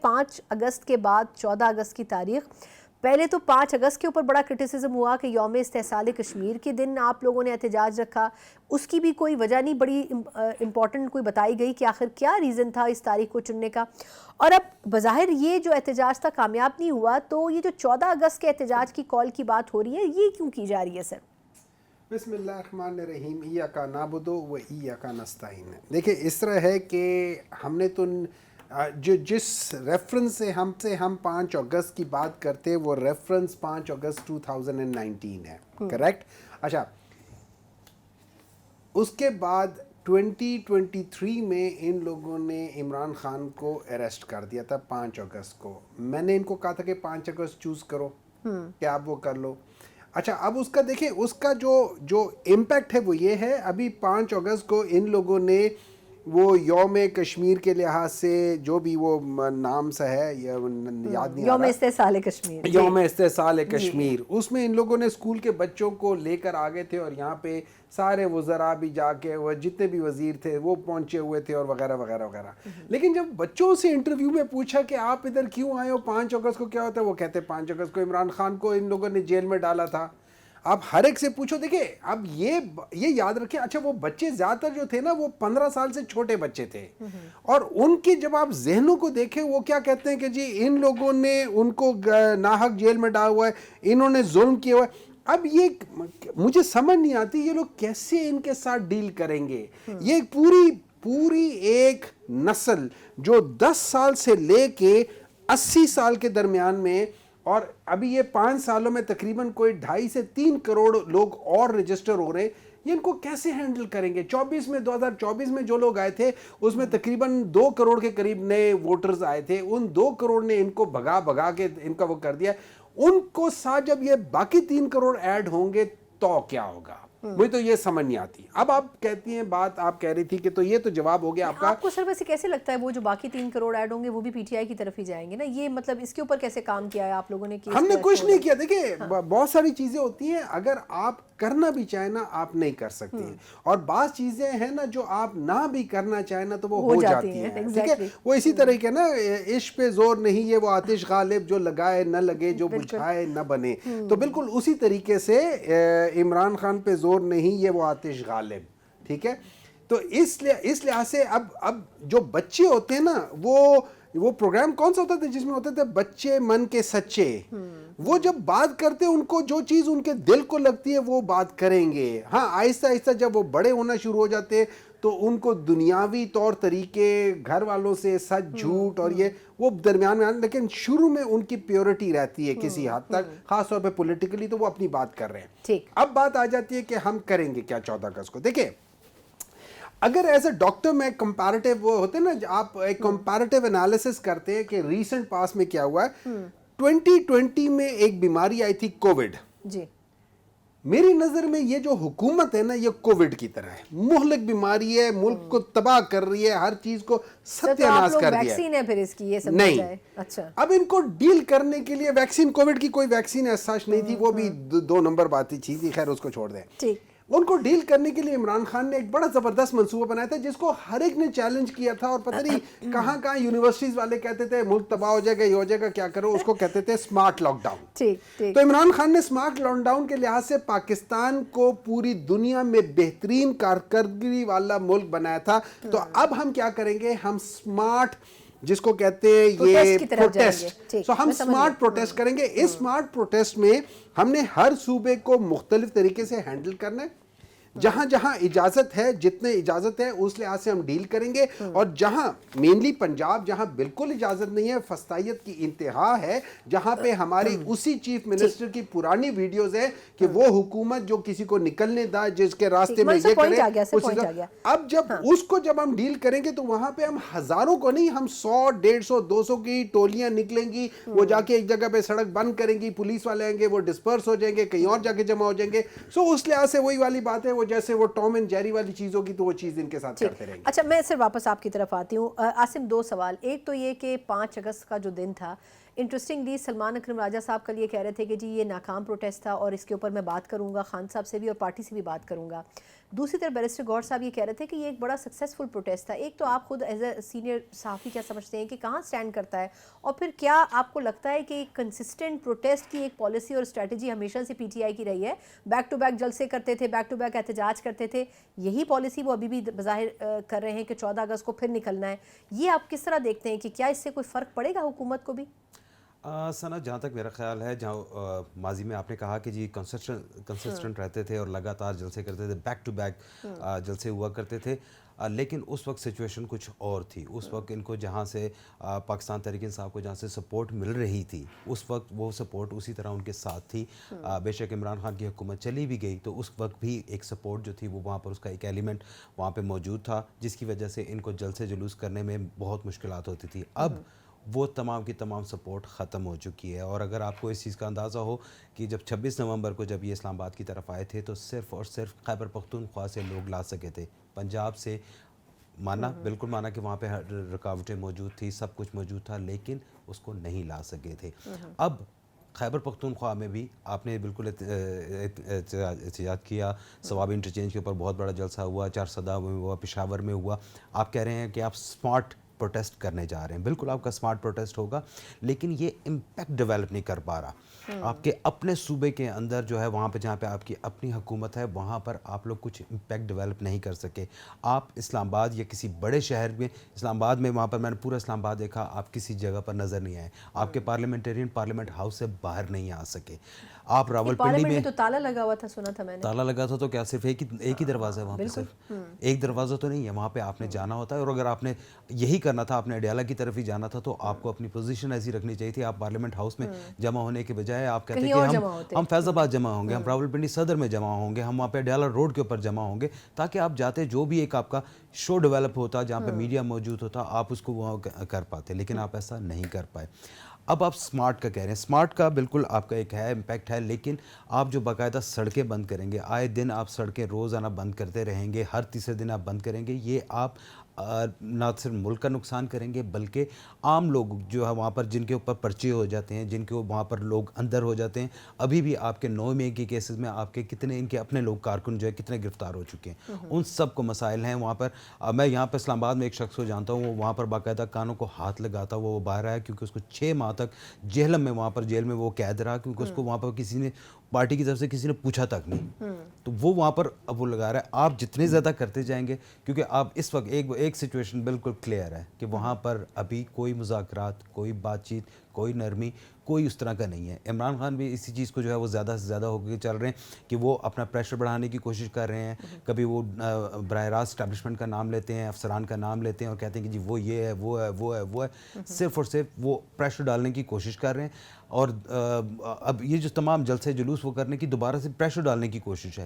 5 اگست کے بعد 14 اگست کی تاریخ، پہلے تو 5 اگست کے اوپر بڑا کرٹیسزم ہوا کہ یوم استحصال کشمیر کے دن آپ لوگوں نے احتجاج رکھا، اس کی بھی کوئی وجہ نہیں بڑی امپورٹنٹ کوئی بتائی گئی کہ آخر کیا ریزن تھا اس تاریخ کو چننے کا. اور اب بظاہر یہ جو احتجاج تھا کامیاب نہیں ہوا، تو یہ جو 14 اگست کے احتجاج کی کال کی بات ہو رہی ہے یہ کیوں کی جا رہی ہے سر؟ بسم اللہ الرحمن الرحیم، ایاک نعبد و ایاک نستعین. دیکھیں اس طرح ہے کہ ہم نے تو جس ریفرنس سے ہم 5 اگست کی بات کرتے ہیں وہ ریفرنس 5 اگست 2019 ہے، کریکٹ؟ اچھا، اس کے بعد 2023 میں ان لوگوں نے عمران خان کو اریسٹ کر دیا تھا 5 اگست کو. میں نے ان کو کہا تھا کہ 5 اگست چوز کرو کہ آپ وہ کر لو. اچھا، اب اس کا دیکھیں اس کا جو امپیکٹ ہے وہ یہ ہے، ابھی 5 اگست کو ان لوگوں نے وہ یوم کشمیر کے لحاظ سے جو بھی وہ نام سا ہے یاد نہیں آ رہا، یوم استحصال کشمیر، یوم استحصال کشمیر، اس میں ان لوگوں نے اسکول کے بچوں کو لے کر آگے تھے اور یہاں پہ سارے وزراء بھی جا کے وہ جتنے بھی وزیر تھے وہ پہنچے ہوئے تھے اور وغیرہ وغیرہ وغیرہ. لیکن جب بچوں سے انٹرویو میں پوچھا کہ آپ ادھر کیوں آئے ہو، 5 اگست کو کیا ہوتا ہے، وہ کہتے 5 اگست کو عمران خان کو ان لوگوں نے جیل میں ڈالا تھا. اب ہر ایک سے پوچھو. دیکھیں اب یہ یاد رکھیں، اچھا وہ بچے زیادہ تر جو تھے نا وہ 15 سال سے چھوٹے بچے تھے، اور ان کے جب آپ ذہنوں کو دیکھیں وہ کیا کہتے ہیں کہ جی ان لوگوں نے ان کو ناحق جیل میں ڈالا ہوا ہے، انہوں نے ظلم کیا ہوا ہے. اب یہ مجھے سمجھ نہیں آتی یہ لوگ کیسے ان کے ساتھ ڈیل کریں گے. یہ پوری ایک نسل جو 10 سال سے لے کے 80 سال کے درمیان میں، اور ابھی یہ 5 سالوں میں تقریباً کوئی 2.5 سے 3 کروڑ لوگ اور رجسٹر ہو رہے ہیں، یہ ان کو کیسے ہینڈل کریں گے؟ 2024 میں جو لوگ آئے تھے اس میں تقریباً 2 کروڑ کے قریب نئے ووٹرز آئے تھے، ان 2 کروڑ نے ان کو بھگا کے ان کا وہ کر دیا. ان کو ساتھ جب یہ باقی 3 کروڑ ایڈ ہوں گے تو کیا ہوگا؟ مجھے تو یہ سمجھ نہیں آتی. اب آپ کہتی ہیں بات، آپ کہہ رہی تھی کہ تو یہ تو جواب ہو گیا آپ کا. آپ کو سر ویسے کیسے لگتا ہے وہ جو باقی 3 کروڑ ایڈ ہوں گے وہ بھی پی ٹی آئی کی طرف ہی جائیں گے نا؟ یہ مطلب اس کے اوپر کیسے کام کیا ہے آپ لوگوں نے؟ ہم نے کچھ نہیں کیا. دیکھیں بہت ساری چیزیں ہوتی ہیں، اگر آپ کرنا بھی چاہیں نا آپ نہیں کر سکتے ہیں، اور بعض چیزیں ہیں نا جو آپ نہ بھی کرنا چاہیں نا تو وہ ہو جاتی ہیں. ٹھیک ہے، وہ اسی طرح کے نا عشق پہ زور نہیں یہ وہ آتش غالب، جو لگائے نہ لگے جو بجھائے نہ بنے. تو بالکل اسی طریقے سے عمران خان پہ زور نہیں یہ وہ آتش غالب. ٹھیک ہے، تو اس لحاظ سے اب جو بچے ہوتے ہیں نا وہ پروگرام کون سا ہوتا تھا جس میں ہوتے تھے بچے من کے سچے، وہ جب بات کرتے ان کو جو چیز ان کے دل کو لگتی ہے وہ بات کریں گے. ہاں آہستہ آہستہ جب وہ بڑے ہونا شروع ہو جاتے تو ان کو دنیاوی طور طریقے، گھر والوں سے سچ جھوٹ اور یہ وہ درمیان میں، لیکن شروع میں ان کی پیورٹی رہتی ہے کسی حد تک، خاص طور پہ پولیٹیکلی تو وہ اپنی بات کر رہے ہیں. اب بات آ جاتی ہے کہ ہم کریں گے کیا 14 اگست کو. دیکھیں اگر ایز اے ڈاکٹر میں کمپیریٹیو وہ ہوتے ہیں نا، آپ ایک کمپیریٹیو انالیسس کرتے ہیں کہ ریسنٹ پاس میں کیا ہوا ہے. 2020 میں ایک بیماری آئی تھی کووڈ. جی میری نظر میں یہ جو حکومت ہے نا یہ کووڈ کی طرح ہے، مہلک بیماری ہے، ملک کو تباہ کر رہی ہے، ہر چیز کو ستیہ ناش کر دیا ہے. ویکسین ہے پھر اس کی، یہ سمجھ جائے. اچھا اب ان کو ڈیل کرنے کے لیے ویکسین، کووڈ کی کوئی ویکسین ایسا نہیں تھی، وہ بھی 2 نمبر بات تھی، خیر اس کو چھوڑ دیں. ٹھیک، ان کو ڈیل کرنے کے لیے عمران خان نے ایک بڑا زبردست منصوبہ بنایا تھا جس کو ہر ایک نے چیلنج کیا تھا، اور پتہ نہیں کہاں یونیورسٹیز والے کہتے تھے ملک تباہ ہو جائے گا، یہ ہو جائے گا، کیا کرو، اس کو کہتے تھے سمارٹ لاک ڈاؤن. تو عمران خان نے سمارٹ لاک ڈاؤن کے لحاظ سے پاکستان کو پوری دنیا میں بہترین کارکردگی والا ملک بنایا تھا. تو اب ہم کیا کریں گے، ہم سمارٹ جس کو کہتے ہیں یہ پروٹیسٹ، تو ہم سمارٹ پروٹیسٹ کریں گے. اس سمارٹ پروٹیسٹ میں ہم نے ہر صوبے کو مختلف طریقے سے ہینڈل کرنا ہے. جہاں جہاں اجازت ہے، جتنے اجازت ہے اس لحاظ سے ہم ڈیل کریں گے، اور جہاں مینلی پنجاب جہاں بالکل اجازت نہیں ہے، فسطائیت کی انتہا ہے، جہاں پہ ہماری اسی چیف منسٹر کی پرانی ویڈیوز ہیں کہ وہ حکومت جو کسی کو نکلنے دا، جس کے راستے میں یہ کرے. اب جب ہم ڈیل کریں گے تو وہاں پہ ہم ہزاروں کو نہیں، ہم 100 150 200 کی ٹولیاں نکلیں گی، وہ جا کے ایک جگہ پہ سڑک بند کریں گی، پولیس والے آئیں گے، وہ ڈسپرس ہو جائیں گے، کہیں اور جا کے جمع ہو جائیں گے. سو اس لحاظ سے وہی والی بات ہے، جیسے وہ ٹام اینڈ جیری والی چیز ہوگی تو وہ چیز ان کے ساتھ کرتے رہیں گے. اچھا میں صرف واپس آپ کی طرف آتی ہوں. عاصم 2 سوال. ایک تو یہ کہ 5 اگست کا جو دن تھا انٹرسٹنگلی سلمان اکرم راجہ صاحب کل یہ کہہ رہے تھے کہ جی یہ ناکام پروٹیسٹ تھا اور اس کے اوپر میں بات کروں گا، خان صاحب سے بھی اور پارٹی سے بھی بات کروں گا. دوسری طرف بیرسٹر گور صاحب یہ کہہ رہے تھے کہ یہ ایک بڑا سکسیسفل پروٹیسٹ تھا. ایک تو آپ خود ایز اے سینئر صحافی کیا سمجھتے ہیں کہ کہاں سٹینڈ کرتا ہے، اور پھر کیا آپ کو لگتا ہے کہ ایک کنسسٹنٹ پروٹیسٹ کی ایک پالیسی اور اسٹریٹجی ہمیشہ سے پی ٹی آئی کی رہی ہے؟ بیک ٹو بیک جلسے کرتے تھے، بیک ٹو بیک احتجاج کرتے تھے، یہی پالیسی وہ ابھی بھی بظاہر کر رہے ہیں کہ 14 اگست کو پھر نکلنا ہے. یہ آپ کس طرح دیکھتے ہیں کہ کیا اس سے کوئی فرق پڑے گا حکومت کو بھی؟ ثنا، جہاں تک میرا خیال ہے، جہاں ماضی میں آپ نے کہا کہ جی کنسسٹنٹ رہتے تھے اور لگاتار جلسے کرتے تھے، بیک ٹو بیک جلسے ہوا کرتے تھے، لیکن اس وقت سچویشن کچھ اور تھی. اس وقت ان کو جہاں سے پاکستان تحریک انصاف کو جہاں سے سپورٹ مل رہی تھی، اس وقت وہ سپورٹ اسی طرح ان کے ساتھ تھی. بے شک عمران خان کی حکومت چلی بھی گئی تو اس وقت بھی ایک سپورٹ جو تھی وہ وہاں پر اس کا ایک ایلیمنٹ وہاں پہ موجود تھا، جس کی وجہ سے ان کو جلسے جلوس کرنے میں بہت مشکلات ہوتی تھی. اب وہ تمام کی تمام سپورٹ ختم ہو چکی ہے. اور اگر آپ کو اس چیز کا اندازہ ہو کہ جب 26 نومبر کو جب یہ اسلام آباد کی طرف آئے تھے تو صرف اور صرف خیبر پختونخوا سے لوگ لا سکے تھے. پنجاب سے مانا، بالکل مانا کہ وہاں پہ رکاوٹیں موجود تھی، سب کچھ موجود تھا، لیکن اس کو نہیں لا سکے تھے. اب خیبر پختونخوا میں بھی آپ نے بالکل احتجاج کیا، ثوابی انٹرچینج کے اوپر بہت بڑا جلسہ ہوا، چارسدہ میں ہوا، پشاور میں ہوا. آپ کہہ رہے ہیں کہ آپ سمارٹ پروٹیسٹ کرنے جا رہے ہیں، بالکل آپ کا سمارٹ پروٹیسٹ ہوگا، لیکن یہ امپیکٹ ڈیولپ نہیں کر پا رہا. آپ کے اپنے صوبے کے اندر جو ہے وہاں پہ جہاں پہ آپ کی اپنی حکومت ہے وہاں پر آپ لوگ کچھ امپیکٹ ڈیولپ نہیں کر سکے. آپ اسلام آباد یا کسی بڑے شہر میں، اسلام آباد میں وہاں پر میں نے پورا اسلام آباد دیکھا، آپ کسی جگہ پر نظر نہیں آئے. آپ کے پارلیمنٹرین پارلیمنٹ ہاؤس سے باہر نہیں آ سکے. آپ راولپنڈی میں تو تالا لگا ہوا تھا، سنا تھا میں نے. تالا لگا تھا تو کیا صرف ایک ہی دروازہ ہے وہاں پہ؟ صرف ایک دروازہ تو نہیں ہے وہاں پہ، آپ نے جانا ہوتا ہے. اور اگر آپ نے یہی کرنا تھا، آپ نے اڈیالہ کی طرف ہی جانا تھا، تو آپ کو اپنی پوزیشن ایسی رکھنی چاہیے تھی. آپ پارلیمنٹ ہاؤس میں جمع ہونے کے بجائے آپ کہتے ہیں کہ ہم فیض آباد جمع ہوں گے، ہم راولپنڈی صدر میں جمع ہوں گے، ہم وہاں پہ اڈیالہ روڈ کے اوپر جمع ہوں گے، تاکہ آپ جاتے جو بھی ایک آپ کا شو ڈیولپ ہوتا جہاں پہ میڈیا موجود ہوتا آپ اس کو وہاں کر پاتے. لیکن آپ ایسا نہیں کر پائے. اب آپ سمارٹ کا کہہ رہے ہیں، سمارٹ کا بالکل آپ کا ایک ہے امپیکٹ ہے، لیکن آپ جو باقاعدہ سڑکیں بند کریں گے، آئے دن آپ سڑکیں روزانہ بند کرتے رہیں گے، ہر تیسرے دن آپ بند کریں گے، یہ آپ نہ صرف ملک کا نقصان کریں گے بلکہ عام لوگ جو ہے وہاں پر جن کے اوپر پرچے ہو جاتے ہیں، جن کے وہاں پر لوگ اندر ہو جاتے ہیں. ابھی بھی آپ کے 9 مئی کے کیسز میں آپ کے کتنے ان کے اپنے لوگ کارکن جو ہے کتنے گرفتار ہو چکے ہیں. ان سب کو مسائل ہیں وہاں پر. میں یہاں پہ اسلام آباد میں ایک شخص کو جانتا ہوں، وہ وہاں پر باقاعدہ کانوں کو ہاتھ لگاتا وہ باہر آیا، کیونکہ اس کو 6 ماہ تک جہلم میں وہاں پر جیل میں وہ قید رہا، کیونکہ اس کو وہاں پر کسی نے پارٹی کی طرف سے کسی نے پوچھا تک نہیں. تو وہ وہاں پر اب وہ لگا رہا ہے. آپ جتنے زیادہ کرتے جائیں گے، کیونکہ آپ اس وقت ایک سچویشن بالکل کلیئر ہے کہ وہاں پر ابھی کوئی مذاکرات، کوئی بات چیت، کوئی نرمی، کوئی اس طرح کا نہیں ہے. عمران خان بھی اسی چیز کو جو ہے وہ زیادہ سے زیادہ ہو کے چل رہے ہیں کہ وہ اپنا پریشر بڑھانے کی کوشش کر رہے ہیں. کبھی وہ براہ راست اسٹیبلشمنٹ کا نام لیتے ہیں، افسران کا نام لیتے ہیں اور کہتے ہیں کہ جی وہ یہ ہے، وہ ہے، وہ ہے، وہ ہے. صرف اور صرف وہ پریشر ڈالنے کی کوشش کر رہے ہیں. اور اب یہ جو تمام جلسے جلوس وہ کرنے کی دوبارہ سے پریشر ڈالنے کی کوشش ہے.